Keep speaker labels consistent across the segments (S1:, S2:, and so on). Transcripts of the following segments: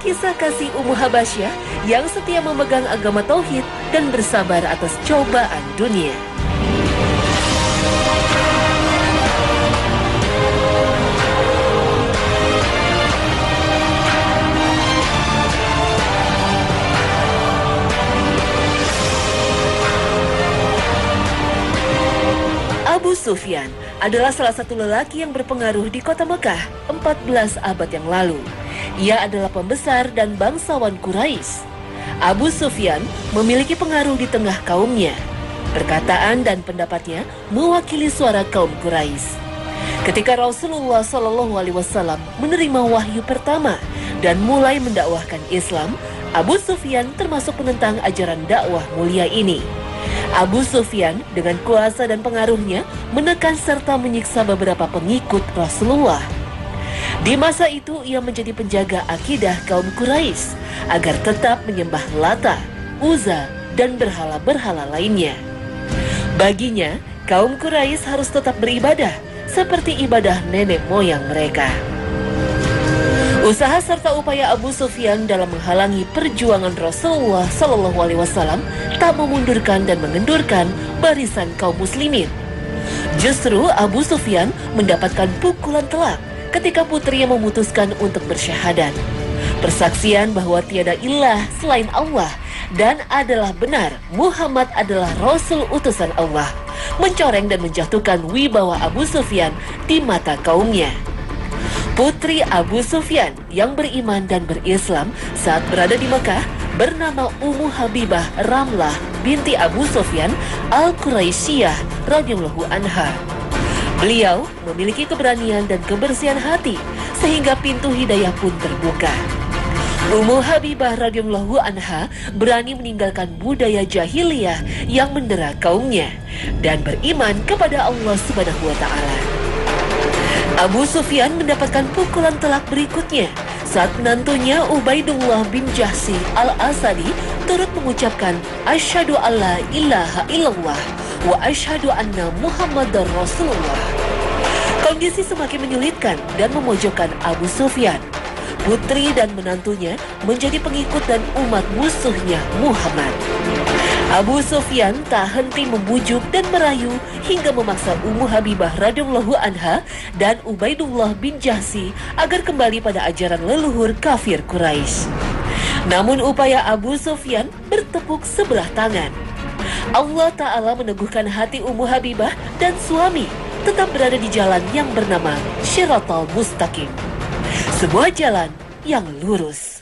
S1: kisah kasih Ummu Habasyah yang setia memegang agama tauhid dan bersabar atas cobaan dunia. Abu Sufyan adalah salah satu lelaki yang berpengaruh di kota Mekah 14 abad yang lalu. Ia adalah pembesar dan bangsawan Quraisy. Abu Sufyan memiliki pengaruh di tengah kaumnya. Perkataan dan pendapatnya mewakili suara kaum Quraisy. Ketika Rasulullah SAW menerima wahyu pertama dan mulai mendakwahkan Islam, Abu Sufyan termasuk penentang ajaran dakwah mulia ini. Abu Sufyan dengan kuasa dan pengaruhnya menekan serta menyiksa beberapa pengikut Rasulullah. Di masa itu ia menjadi penjaga akidah kaum Quraisy agar tetap menyembah Lata, Uzza, dan berhala-berhala lainnya. Baginya, kaum Quraisy harus tetap beribadah seperti ibadah nenek moyang mereka. Usaha serta upaya Abu Sufyan dalam menghalangi perjuangan Rasulullah SAW tak memundurkan dan mengendurkan barisan kaum muslimin. Justru Abu Sufyan mendapatkan pukulan telak ketika putrinya memutuskan untuk bersyahadat. Persaksian bahwa tiada ilah selain Allah dan adalah benar Muhammad adalah Rasul utusan Allah mencoreng dan menjatuhkan wibawa Abu Sufyan di mata kaumnya. Putri Abu Sufyan yang beriman dan berislam saat berada di Mekah bernama Ummu Habibah Ramlah binti Abu Sufyan Al-Quraisyiyah radhiyallahu anha. Beliau memiliki keberanian dan kebersihan hati sehingga pintu hidayah pun terbuka. Ummu Habibah radhiyallahu anha berani meninggalkan budaya jahiliyah yang mendera kaumnya dan beriman kepada Allah Subhanahu wa taala. Abu Sufyan mendapatkan pukulan telak berikutnya saat menantunya Ubaidullah bin Jahsy al-Asadi turut mengucapkan asyhadu alla ilaha illallah wa asyhadu anna Muhammadar Rasulullah. Kondisi semakin menyulitkan dan memojokkan Abu Sufyan. Putri dan menantunya menjadi pengikut dan umat musuhnya Muhammad. Abu Sufyan tak henti membujuk dan merayu hingga memaksa Ummu Habibah radhiyallahu anha dan Ubaidullah bin Jahsy agar kembali pada ajaran leluhur kafir Quraisy. Namun upaya Abu Sufyan bertepuk sebelah tangan. Allah Ta'ala meneguhkan hati Ummu Habibah dan suami tetap berada di jalan yang bernama Shiratal Mustaqim, sebuah jalan yang lurus.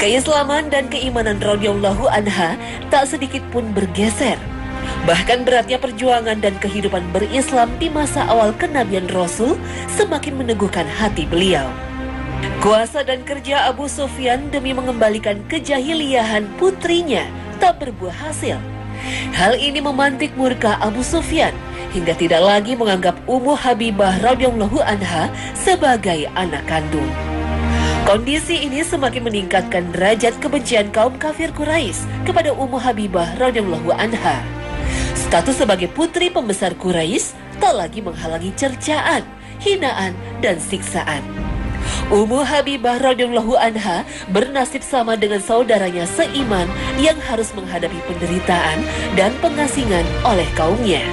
S1: Keislaman dan keimanan radhiyallahu anha tak sedikit pun bergeser. Bahkan beratnya perjuangan dan kehidupan berislam di masa awal kenabian Rasul semakin meneguhkan hati beliau. Kuasa dan kerja Abu Sufyan demi mengembalikan kejahiliahan putrinya tak berbuah hasil. Hal ini memantik murka Abu Sufyan hingga tidak lagi menganggap Ummu Habibah radhiyallahu anha sebagai anak kandung. Kondisi ini semakin meningkatkan derajat kebencian kaum kafir Quraisy kepada Ummu Habibah radhiyallahu anha. Status sebagai putri pembesar Quraisy tak lagi menghalangi cercaan, hinaan, dan siksaan. Ummu Habibah radhiyallahu anha bernasib sama dengan saudaranya seiman yang harus menghadapi penderitaan dan pengasingan oleh kaumnya.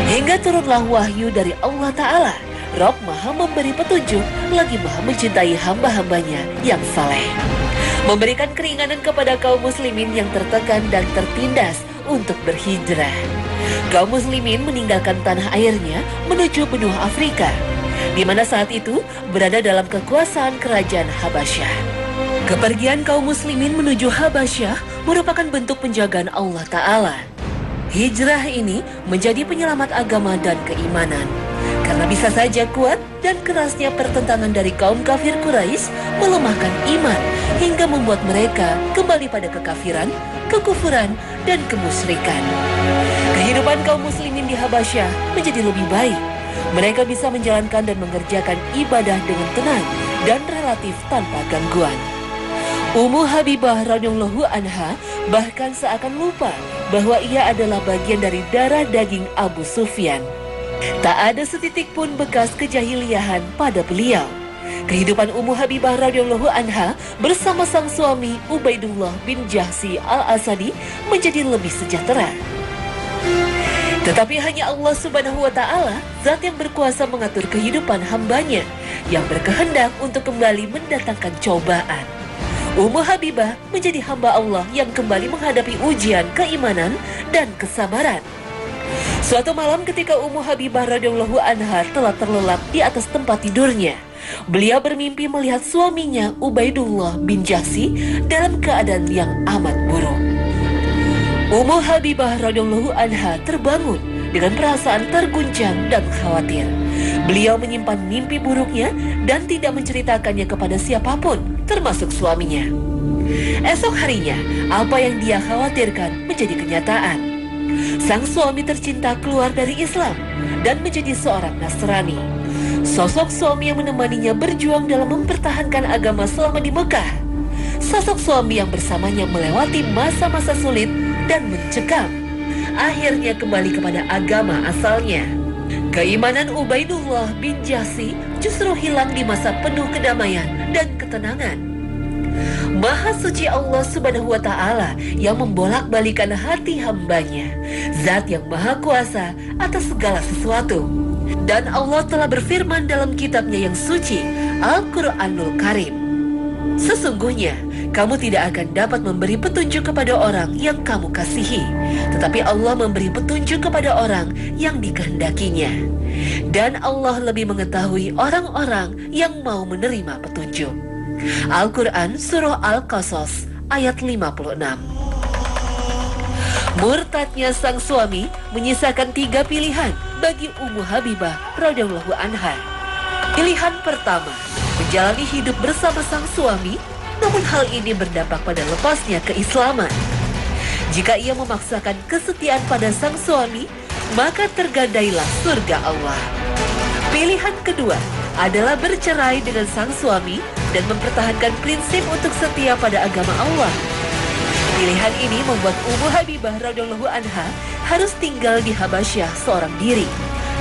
S1: Hingga turunlah wahyu dari Allah Ta'ala. Rabb Maha memberi petunjuk, lagi Maha mencintai hamba-hambanya yang saleh. Memberikan keringanan kepada kaum muslimin yang tertekan dan tertindas untuk berhijrah. Kaum muslimin meninggalkan tanah airnya menuju benua Afrika, di mana saat itu berada dalam kekuasaan kerajaan Habasyah. Kepergian kaum muslimin menuju Habasyah merupakan bentuk penjagaan Allah Ta'ala. Hijrah ini menjadi penyelamat agama dan keimanan. Karena bisa saja kuat dan kerasnya pertentangan dari kaum kafir Quraisy melemahkan iman hingga membuat mereka kembali pada kekafiran, kekufuran, dan kemusyrikan. Kehidupan kaum muslimin di Habasyah menjadi lebih baik. Mereka bisa menjalankan dan mengerjakan ibadah dengan tenang dan relatif tanpa gangguan. Ummu Habibah radhiyallahu anha bahkan seakan lupa bahwa ia adalah bagian dari darah daging Abu Sufyan. Tak ada setitik pun bekas kejahiliahan pada beliau. Kehidupan Ummu Habibah radhiyallahu anha bersama sang suami Ubaidullah bin Jahsy al-Asadi menjadi lebih sejahtera. Tetapi hanya Allah Subhanahu wa Ta'ala, Zat yang berkuasa mengatur kehidupan hambanya, yang berkehendak untuk kembali mendatangkan cobaan. Ummu Habibah menjadi hamba Allah yang kembali menghadapi ujian keimanan dan kesabaran. Suatu malam ketika Ummu Habibah radhiyallahu anha telah terlelap di atas tempat tidurnya, beliau bermimpi melihat suaminya Ubaidullah bin Jahsy dalam keadaan yang amat buruk. Ummu Habibah radhiyallahu anha terbangun dengan perasaan terguncang dan khawatir. Beliau menyimpan mimpi buruknya dan tidak menceritakannya kepada siapapun, termasuk suaminya. Esok harinya, apa yang dia khawatirkan menjadi kenyataan. Sang suami tercinta keluar dari Islam dan menjadi seorang Nasrani. Sosok suami yang menemaninya berjuang dalam mempertahankan agama selama di Mekah. Sosok suami yang bersamanya melewati masa-masa sulit dan mencekam, akhirnya kembali kepada agama asalnya. Keimanan Ubaidullah bin Jahsy justru hilang di masa penuh kedamaian dan ketenangan. Maha suci Allah Subhanahu wa Ta'ala yang membolak-balikan hati hambanya, Zat yang maha kuasa atas segala sesuatu. Dan Allah telah berfirman dalam kitabnya yang suci, Al-Quranul Karim, sesungguhnya kamu tidak akan dapat memberi petunjuk kepada orang yang kamu kasihi, tetapi Allah memberi petunjuk kepada orang yang dikehendakinya. Dan Allah lebih mengetahui orang-orang yang mau menerima petunjuk. Al-Quran Surah Al-Qasas ayat 56. Murtadnya sang suami menyisakan 3 pilihan bagi Ummu Habibah radhiyallahu anha. Pilihan pertama, menjalani hidup bersama sang suami, namun hal ini berdampak pada lepasnya keislaman. Jika ia memaksakan kesetiaan pada sang suami, maka tergadailah surga Allah. Pilihan kedua adalah bercerai dengan sang suami dan mempertahankan prinsip untuk setia pada agama Allah. Pilihan ini membuat Ummu Habibah radhiyallahu anha harus tinggal di Habasyah seorang diri,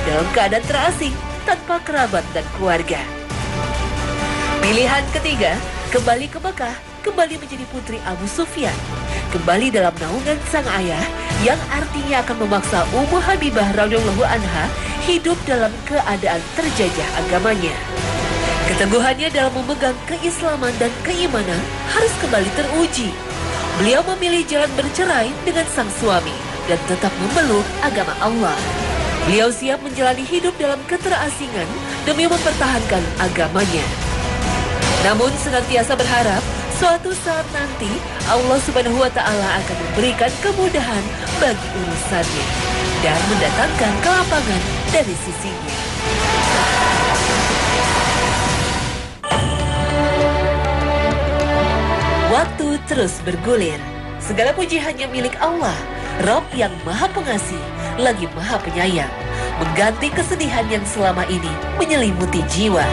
S1: dalam keadaan terasing, tanpa kerabat dan keluarga. Pilihan ketiga, kembali ke Mekah, kembali menjadi putri Abu Sufyan, kembali dalam naungan sang ayah, yang artinya akan memaksa Ummu Habibah radhiyallahu anha hidup dalam keadaan terjajah agamanya. Keteguhannya dalam memegang keislaman dan keimanan harus kembali teruji. Beliau memilih jalan bercerai dengan sang suami dan tetap memeluk agama Allah. Beliau siap menjalani hidup dalam keterasingan demi mempertahankan agamanya. Namun senantiasa berharap suatu saat nanti Allah Subhanahu wa Ta'ala akan memberikan kemudahan bagi urusannya dan mendatangkan kelapangan dari sisinya. Waktu terus bergulir. Segala puji hanya milik Allah, Rabb yang maha pengasih, lagi maha penyayang, mengganti kesedihan yang selama ini menyelimuti jiwa.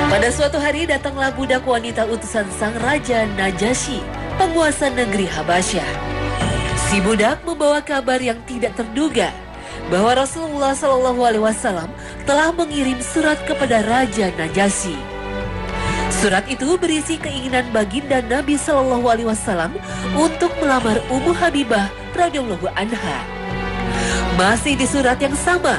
S1: Pada suatu hari datanglah budak wanita utusan sang Raja Najasyi, penguasa negeri Habasyah. Si budak membawa kabar yang tidak terduga bahwa Rasulullah SAW telah mengirim surat kepada Raja Najasyi. Surat itu berisi keinginan baginda Nabi SAW untuk melamar Ummu Habibah radhiyallahu anha. Masih di surat yang sama,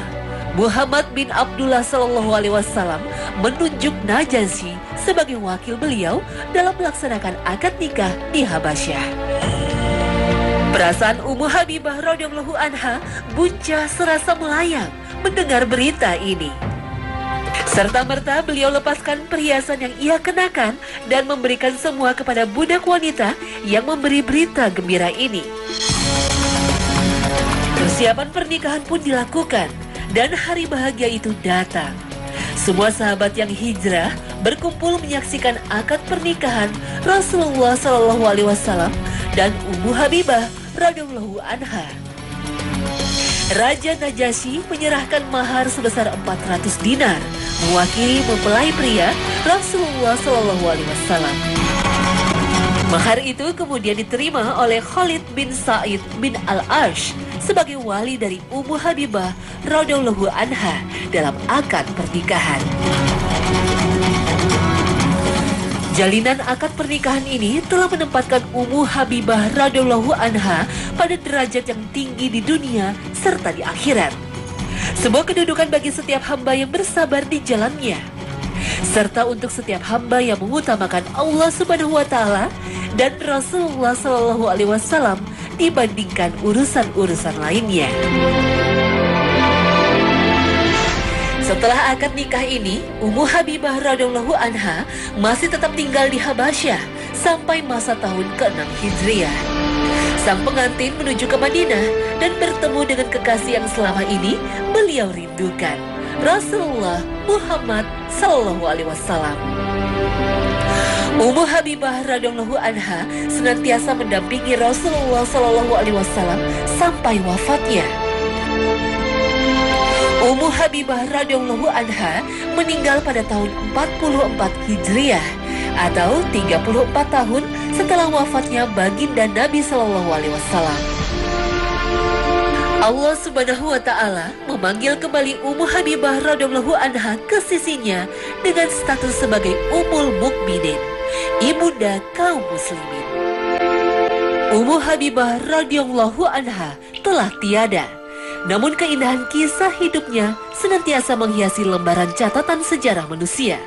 S1: Muhammad bin Abdullah SAW menunjuk Najasyi sebagai wakil beliau dalam melaksanakan akad nikah di Habasyah. Perasaan Ummu Habibah radhiyallahu anha buncah serasa melayang mendengar berita ini. Serta-merta beliau lepaskan perhiasan yang ia kenakan dan memberikan semua kepada budak wanita yang memberi berita gembira ini. Persiapan pernikahan pun dilakukan dan hari bahagia itu datang. Semua sahabat yang hijrah berkumpul menyaksikan akad pernikahan Rasulullah SAW dan Ummu Habibah radhiyallahu anha. Raja Najasyi menyerahkan mahar sebesar 400 dinar mewakili mempelai pria Rasulullah SAW. Mahar itu kemudian diterima oleh Khalid bin Sa'id bin Al-Ash sebagai wali dari Ummu Habibah radhiyallahu anha dalam akad pernikahan. Jalinan akad pernikahan ini telah menempatkan Ummu Habibah radhiyallahu anha pada derajat yang tinggi di dunia serta di akhirat. Sebuah kedudukan bagi setiap hamba yang bersabar di jalannya, serta untuk setiap hamba yang mengutamakan Allah Subhanahu wa taala dan Rasulullah Shallallahu alaihi wasallam dibandingkan urusan-urusan lainnya. Setelah akad nikah ini, Ummu Habibah radhiyallahu anha masih tetap tinggal di Habasyah sampai masa tahun ke-6 Hijriah. Sang pengantin menuju ke Madinah dan bertemu dengan kekasih yang selama ini beliau rindukan, Rasulullah Muhammad Sallallahu Alaihi Wasallam. Ummu Habibah radhiyallahu anha senantiasa mendampingi Rasulullah Sallallahu Alaihi Wasallam sampai wafatnya. Ummu Habibah radhiyallahu anha meninggal pada tahun 44 Hijriah atau 34 tahun setelah wafatnya baginda Nabi Sallallahu Alaihi Wasallam. Allah Subhanahu wa taala memanggil kembali Ummu Habibah radhiyallahu anha ke sisinya dengan status sebagai Ummul Mukminin, ibunda kaum muslimin. Ummu Habibah radhiyallahu anha telah tiada. Namun keindahan kisah hidupnya senantiasa menghiasi lembaran catatan sejarah manusia.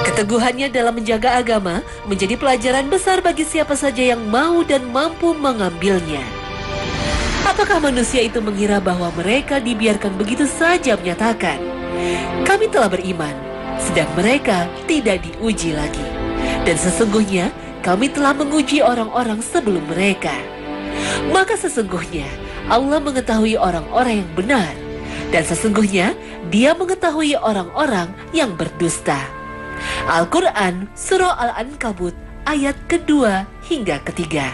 S1: Keteguhannya dalam menjaga agama menjadi pelajaran besar bagi siapa saja yang mau dan mampu mengambilnya. Apakah manusia itu mengira bahwa mereka dibiarkan begitu saja menyatakan, "Kami telah beriman," sedang mereka tidak diuji lagi. Dan sesungguhnya kami telah menguji orang-orang sebelum mereka. Maka sesungguhnya Allah mengetahui orang-orang yang benar, dan sesungguhnya Dia mengetahui orang-orang yang berdusta. Al-Quran Surah Al-Ankabut ayat kedua hingga ketiga.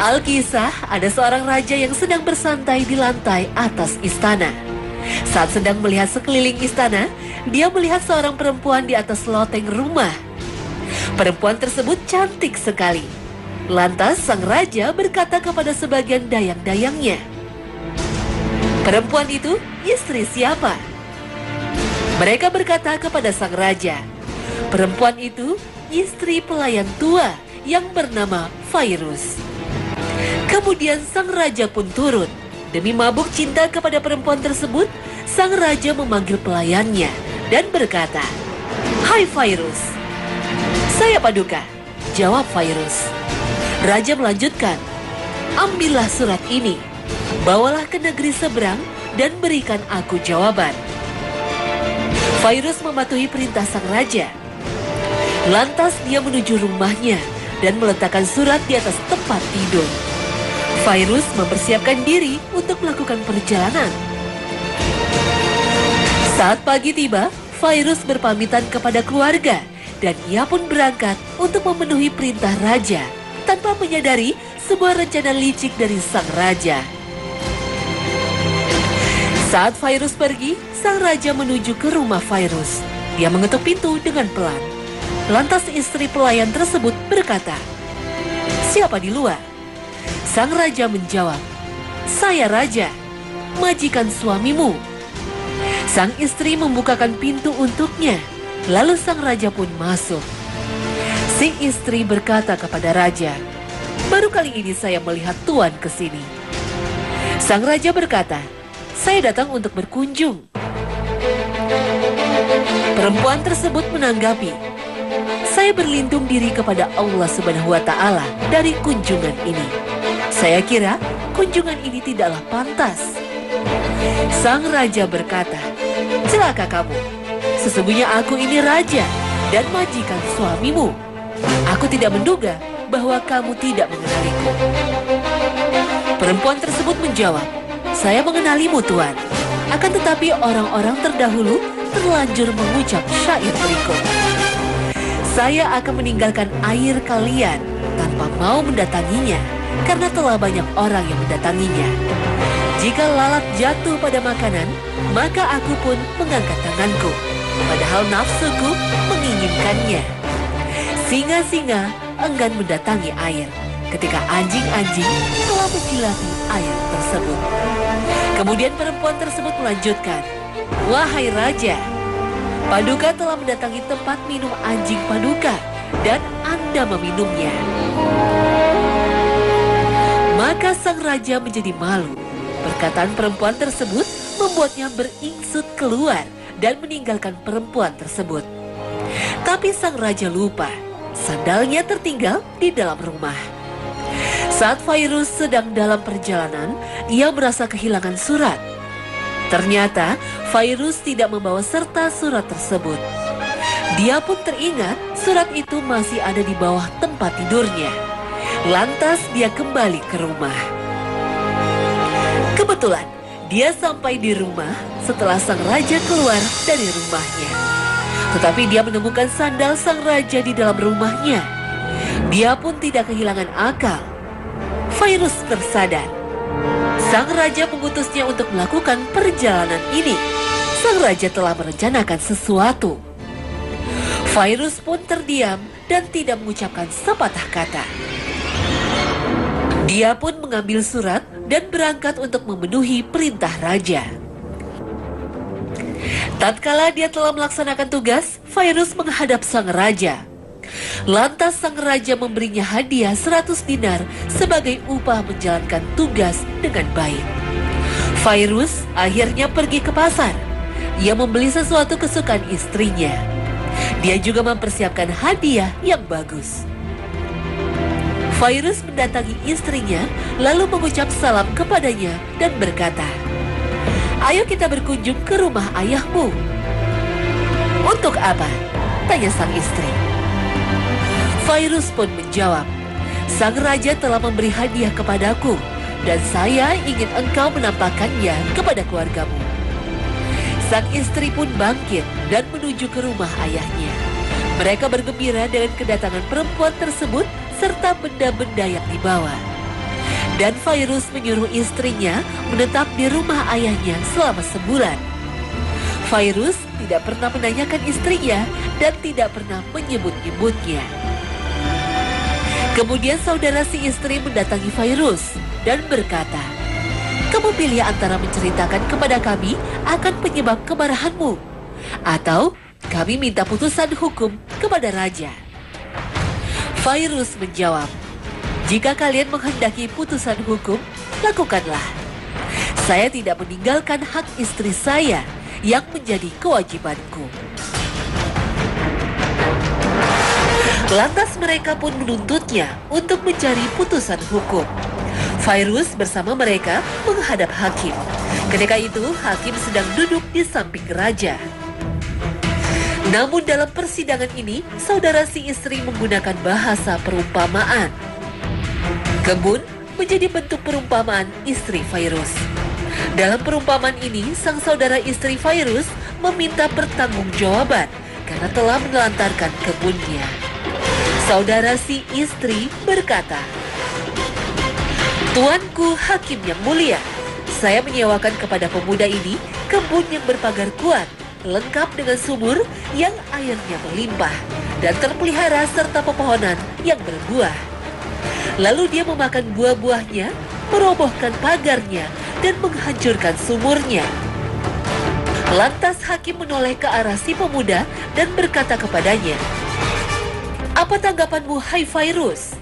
S1: Alkisah, ada seorang raja yang sedang bersantai di lantai atas istana. Saat sedang melihat sekeliling istana, dia melihat seorang perempuan di atas loteng rumah. Perempuan tersebut cantik sekali. Lantas sang raja berkata kepada sebagian dayang-dayangnya, "Perempuan itu istri siapa?" Mereka berkata kepada sang raja, "Perempuan itu istri pelayan tua yang bernama Fairuz." Kemudian sang raja pun turun. Demi mabuk cinta kepada perempuan tersebut, sang raja memanggil pelayannya dan berkata, "Hai Fairuz." "Saya Paduka," jawab Fairuz. Raja melanjutkan, "Ambillah surat ini, bawalah ke negeri seberang dan berikan aku jawaban." Fairuz mematuhi perintah sang raja. Lantas dia menuju rumahnya dan meletakkan surat di atas tempat tidur. Fairuz mempersiapkan diri untuk melakukan perjalanan. Saat pagi tiba, Fairuz berpamitan kepada keluarga dan ia pun berangkat untuk memenuhi perintah raja tanpa menyadari sebuah rencana licik dari sang raja. Saat Fairuz pergi, sang raja menuju ke rumah Fairuz. Dia mengetuk pintu dengan pelan. Lantas istri pelayan tersebut berkata, "Siapa di luar?" Sang raja menjawab, "Saya raja, majikan suamimu." Sang istri membukakan pintu untuknya. Lalu sang raja pun masuk. Si istri berkata kepada raja, "Baru kali ini saya melihat tuan ke sini." Sang raja berkata, "Saya datang untuk berkunjung." Perempuan tersebut menanggapi, "Saya berlindung diri kepada Allah Subhanahu wa taala dari kunjungan ini. Saya kira kunjungan ini tidaklah pantas." Sang raja berkata, "Celaka kamu. Sesungguhnya aku ini raja dan majikan suamimu. Aku tidak menduga bahwa kamu tidak mengenaliku." Perempuan tersebut menjawab, "Saya mengenalimu tuan. Akan tetapi orang-orang terdahulu terlanjur mengucap syair berikut. Saya akan meninggalkan air kalian tanpa mau mendatanginya karena telah banyak orang yang mendatanginya. Jika lalat jatuh pada makanan, maka aku pun mengangkat tanganku, padahal nafsuku menginginkannya. Singa-singa enggan mendatangi air ketika anjing-anjing telah menjilati air tersebut." Kemudian perempuan tersebut melanjutkan, "Wahai Raja, Paduka telah mendatangi tempat minum anjing Paduka dan Anda meminumnya." Maka sang raja menjadi malu. Perkataan perempuan tersebut membuatnya beringsut keluar dan meninggalkan perempuan tersebut. Tapi sang raja lupa, sandalnya tertinggal di dalam rumah. Saat Fairuz sedang dalam perjalanan, ia merasa kehilangan surat. Ternyata Fairuz tidak membawa serta surat tersebut. Dia pun teringat surat itu masih ada di bawah tempat tidurnya. Lantas dia kembali ke rumah. Kebetulan dia sampai di rumah setelah sang raja keluar dari rumahnya. Tetapi dia menemukan sandal sang raja di dalam rumahnya. Dia pun tidak kehilangan akal. Fairuz tersadar. Sang raja mengutusnya untuk melakukan perjalanan ini. Sang raja telah merencanakan sesuatu. Fairuz pun terdiam dan tidak mengucapkan sepatah kata. Dia pun mengambil surat dan berangkat untuk memenuhi perintah raja. Tatkala dia telah melaksanakan tugas, Fairuz menghadap sang raja. Lantas sang raja memberinya hadiah 100 dinar sebagai upah menjalankan tugas dengan baik. Fairuz akhirnya pergi ke pasar. Ia membeli sesuatu kesukaan istrinya. Dia juga mempersiapkan hadiah yang bagus. Fairuz mendatangi istrinya, lalu mengucap salam kepadanya dan berkata, "Ayo kita berkunjung ke rumah ayahmu." "Untuk apa?" tanya sang istri. Fairuz pun menjawab, "Sang raja telah memberi hadiah kepadaku, dan saya ingin engkau menampakkannya kepada keluargamu." Sang istri pun bangkit dan menuju ke rumah ayahnya. Mereka bergembira dengan kedatangan perempuan tersebut serta benda-benda yang dibawa. Dan Fairuz menyuruh istrinya menetap di rumah ayahnya selama sebulan. Fairuz tidak pernah menanyakan istrinya dan tidak pernah menyebut-nyebutnya. Kemudian saudara si istri mendatangi Fairuz dan berkata, "Kamu pilih antara menceritakan kepada kami akan penyebab kemarahanmu, atau kami minta putusan hukum kepada raja." Fairuz menjawab, "Jika kalian menghendaki putusan hukum, lakukanlah. Saya tidak meninggalkan hak istri saya yang menjadi kewajibanku." Lantas mereka pun menuntutnya untuk mencari putusan hukum. Fairuz bersama mereka menghadap hakim. Ketika itu hakim sedang duduk di samping raja. Namun dalam persidangan ini, saudara si istri menggunakan bahasa perumpamaan. Kebun menjadi bentuk perumpamaan istri Fairuz. Dalam perumpamaan ini, sang saudara istri Fairuz meminta pertanggungjawaban karena telah menelantarkan kebunnya. Saudara si istri berkata, "Tuanku hakim yang mulia, saya menyewakan kepada pemuda ini kebun yang berpagar kuat, lengkap dengan sumur yang airnya melimpah dan terpelihara serta pepohonan yang berbuah. Lalu dia memakan buah-buahnya, merobohkan pagarnya, dan menghancurkan sumurnya." Lantas hakim menoleh ke arah si pemuda dan berkata kepadanya, "Apa tanggapanmu, hai Fairuz?"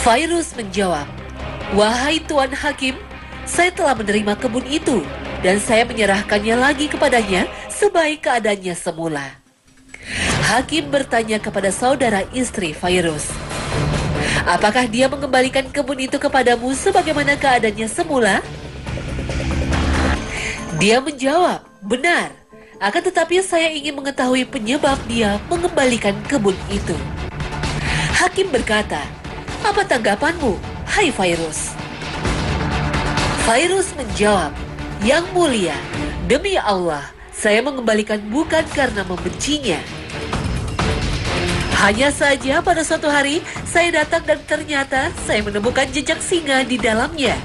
S1: Fairuz menjawab, "Wahai Tuan Hakim, saya telah menerima kebun itu dan saya menyerahkannya lagi kepadanya sebaik keadaannya semula." Hakim bertanya kepada saudara istri Fairuz, "Apakah dia mengembalikan kebun itu kepadamu sebagaimana keadaannya semula?" Dia menjawab, "Benar, akan tetapi saya ingin mengetahui penyebab dia mengembalikan kebun itu." Hakim berkata, "Apa tanggapanmu, hai Fairuz?" Fairuz menjawab, "Yang mulia, demi Allah, saya mengembalikan bukan karena membencinya. Hanya saja pada suatu hari saya datang dan ternyata saya menemukan jejak singa di dalamnya."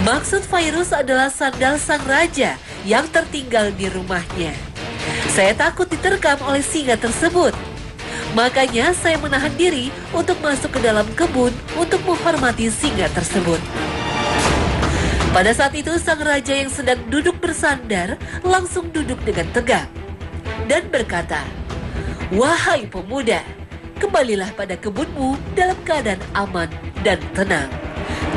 S1: Maksud Fairuz adalah sandal sang raja yang tertinggal di rumahnya. "Saya takut diterkam oleh singa tersebut. Makanya saya menahan diri untuk masuk ke dalam kebun untuk menghormati singa tersebut." Pada saat itu sang raja yang sedang duduk bersandar langsung duduk dengan tegak dan berkata, "Wahai pemuda, kembalilah pada kebunmu dalam keadaan aman dan tenang."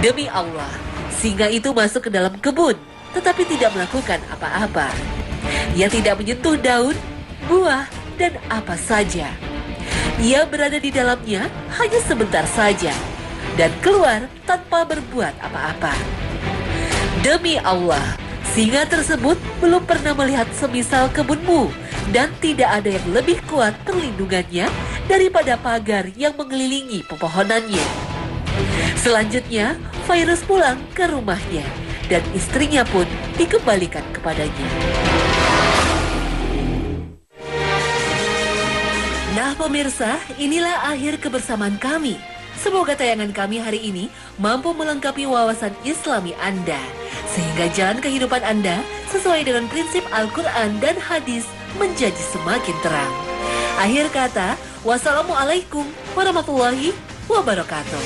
S1: Demi Allah, singa itu masuk ke dalam kebun tetapi tidak melakukan apa-apa. Ia tidak menyentuh daun, buah, dan apa saja. Ia berada di dalamnya hanya sebentar saja dan keluar tanpa berbuat apa-apa. Demi Allah, singa tersebut belum pernah melihat semisal kebunmu dan tidak ada yang lebih kuat perlindungannya daripada pagar yang mengelilingi pepohonannya. Selanjutnya, Fairuz pulang ke rumahnya dan istrinya pun dikembalikan kepadanya. Nah pemirsa, inilah akhir kebersamaan kami. Semoga tayangan kami hari ini mampu melengkapi wawasan Islami Anda, sehingga jalan kehidupan Anda sesuai dengan prinsip Al-Quran dan hadis menjadi semakin terang. Akhir kata, wassalamualaikum warahmatullahi wabarakatuh.